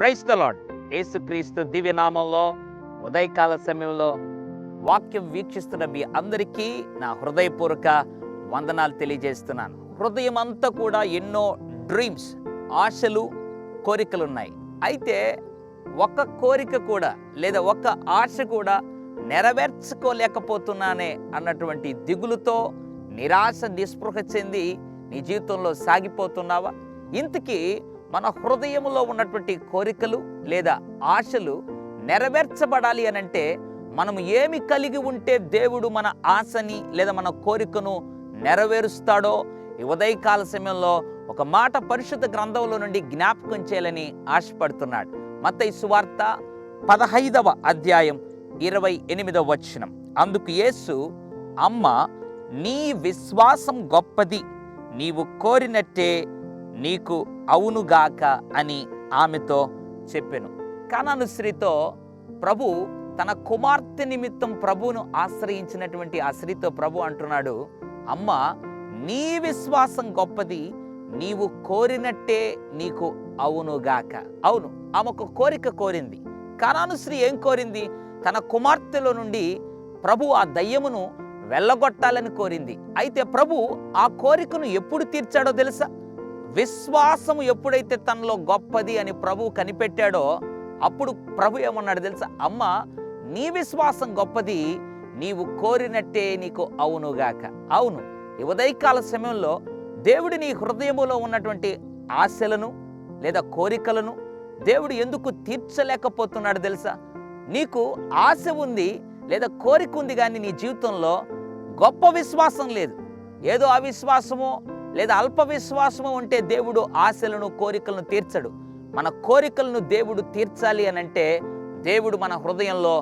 Praise the lord. యేసుక్రీస్తు దివ్యనామంలో ఉదయకాల సమయంలో వాక్యం వీక్షిస్తున్న మీ అందరికీ నా హృదయపూర్వక వందనాలు తెలియజేస్తున్నాను. హృదయం అంతా కూడా ఎన్నో డ్రీమ్స్, ఆశలు, కోరికలు ఉన్నాయి. అయితే ఒక కోరిక కూడా లేదా ఒక ఆశ కూడా నెరవేర్చుకోలేకపోతున్నానే అన్నటువంటి దిగులుతో నిరాశ నిస్పృహ చెంది నీ జీవితంలో సాగిపోతున్నావా? ఇంతకీ మన హృదయంలో ఉన్నటువంటి కోరికలు లేదా ఆశలు నెరవేర్చబడాలి అనంటే మనము ఏమి కలిగి ఉంటే దేవుడు మన ఆశని లేదా మన కోరికను నెరవేరుస్తాడో ఈ ఉదయకాల సమయంలో ఒక మాట పరిశుద్ధ గ్రంథంలో నుండి జ్ఞాపకం చేయాలని ఆశపడుతున్నాడు. మత్తయి సువార్త 15వ అధ్యాయం 28వ వచనం. అందుకు యేసు, అమ్మ, నీ విశ్వాసం గొప్పది, నీవు కోరినట్టే నీకు అవునుగాక అని ఆమెతో చెప్పెను. కానాను స్త్రీతో ప్రభు తన కుమార్తె నిమిత్తం ప్రభువును ఆశ్రయించినటువంటి ఆ స్త్రీతో ప్రభు అంటున్నాడు, అమ్మ, నీ విశ్వాసం గొప్పది, నీవు కోరినట్టే నీకు అవునుగాక. అవును, ఆమె ఒక కోరిక కోరింది. కానాను స్త్రీ ఏం కోరింది? తన కుమార్తెలో నుండి ప్రభు ఆ దయ్యమును వెళ్ళగొట్టాలని కోరింది. అయితే ప్రభు ఆ కోరికను ఎప్పుడు తీర్చాడో తెలుసా? విశ్వాసము ఎప్పుడైతే తనలో గొప్పది అని ప్రభు కనిపెట్టాడో అప్పుడు ప్రభు ఏమన్నాడు తెలుసా? అమ్మ, నీ విశ్వాసం గొప్పది, నీవు కోరినట్టే నీకు అవునుగాక. అవును, ఈ ఉదయకాల సమయంలో దేవుడు నీ హృదయములో ఉన్నటువంటి ఆశలను లేదా కోరికలను దేవుడు ఎందుకు తీర్చలేకపోతున్నాడు తెలుసా? నీకు ఆశ ఉంది లేదా కోరిక ఉంది, కానీ నీ జీవితంలో గొప్ప విశ్వాసం లేదు. ఏదో అవిశ్వాసమో లేదా అల్ప విశ్వాసము ఉంటే దేవుడు ఆశలను కోరికలను తీర్చడు. మన కోరికలను దేవుడు తీర్చాలి అనంటే దేవుడు మన హృదయంలో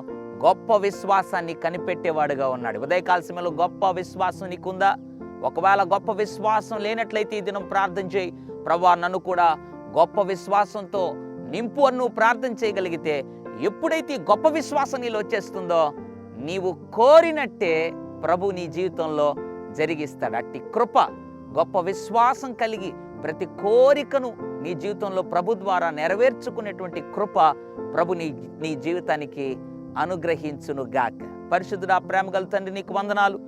గొప్ప విశ్వాసాన్ని కనిపెట్టేవాడుగా ఉన్నాడు. ఉదయకాల సమయంలో గొప్ప విశ్వాసం నీకుందా? ఒకవేళ గొప్ప విశ్వాసం లేనట్లయితే ఈ దినం ప్రార్థన చేయి, ప్రభువా నన్ను కూడా గొప్ప విశ్వాసంతో నింపు అని నువ్వు ప్రార్థన చేయగలిగితే ఎప్పుడైతే గొప్ప విశ్వాసం నీలో వచ్చేస్తుందో నీవు కోరినట్టే ప్రభు నీ జీవితంలో జరిగిస్తాడు. అట్టి కృప, గొప్ప విశ్వాసం కలిగి ప్రతి కోరికను నీ జీవితంలో ప్రభు ద్వారా నెరవేర్చుకునేటువంటి కృప ప్రభు నీ జీవితానికి అనుగ్రహించునుగాక. పరిశుద్ధుడా, ప్రేమగల తండ్రి, నీకు వందనాలు.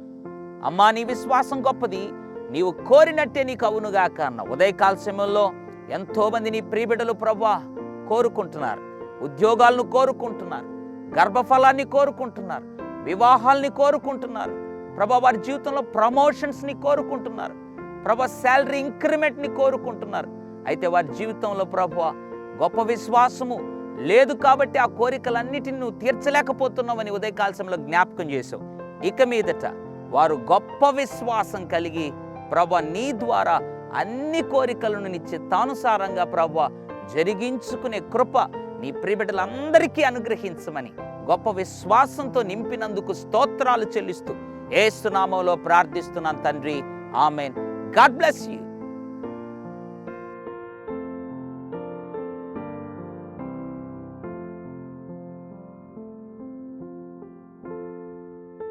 అమ్మా, నీ విశ్వాసం గొప్పది, నీవు కోరినట్టే నీకు అవునుగాక అన్న ఉదయకాల సమయంలో ఎంతోమంది నీ ప్రియబిడ్డలు ప్రభువా కోరుకుంటున్నారు. ఉద్యోగాలను కోరుకుంటున్నారు, గర్భఫలాన్ని కోరుకుంటున్నారు, వివాహాల్ని కోరుకుంటున్నారు ప్రభా. వారి జీవితంలో ప్రమోషన్స్ని కోరుకుంటున్నారు ప్రభా, శాలరీ ఇంక్రిమెంట్ని కోరుకుంటున్నారు. అయితే వారి జీవితంలో ప్రభువా గొప్ప విశ్వాసము లేదు కాబట్టి ఆ కోరికలన్నిటిని నువ్వు తీర్చలేకపోతున్నావని ఉదయకాల సమయంలో జ్ఞాపకం చేసావు. ఇక మీదట వారు గొప్ప విశ్వాసం కలిగి ప్రభువా నీ ద్వారా అన్ని కోరికలను నీ చిత్తానుసారంగా ప్రభువా జరిగించుకునే కృప నీ ప్రియబిడ్డలందరికీ అనుగ్రహించమని గొప్ప విశ్వాసంతో నింపినందుకు స్తోత్రాలు చెల్లిస్తూ యేసు నామములో ప్రార్థిస్తున్నాను తండ్రి. ఆమేన్. God bless you.